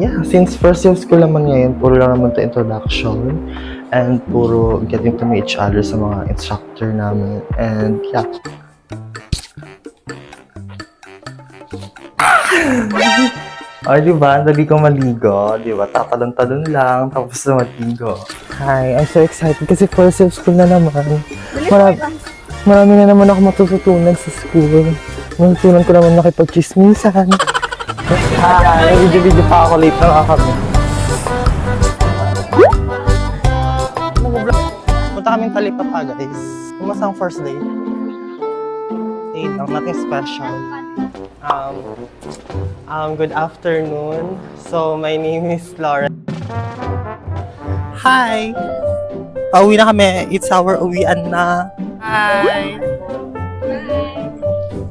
yeah, since first year of school naman ngayon, puro lang naman to introduction and puro getting to know each other sa mga instructor namin. And yeah. Ay, di ba? Dali ko maligo. Di ba? Tatalon-talon lang, tapos na maligo. Hi, I'm so excited kasi first year of school na naman. Marami na naman ako matututunan sa school. Matutunan ko naman nakipag-chismisan. Hi, video pa ako. Late na nga kami. Punta kaming Talipapa, guys. Kumusta ang first day? Day lang, nothing special. Good afternoon. So, my name is Laura. Hi! Pauwi na kami. It's our uwian na. Hi!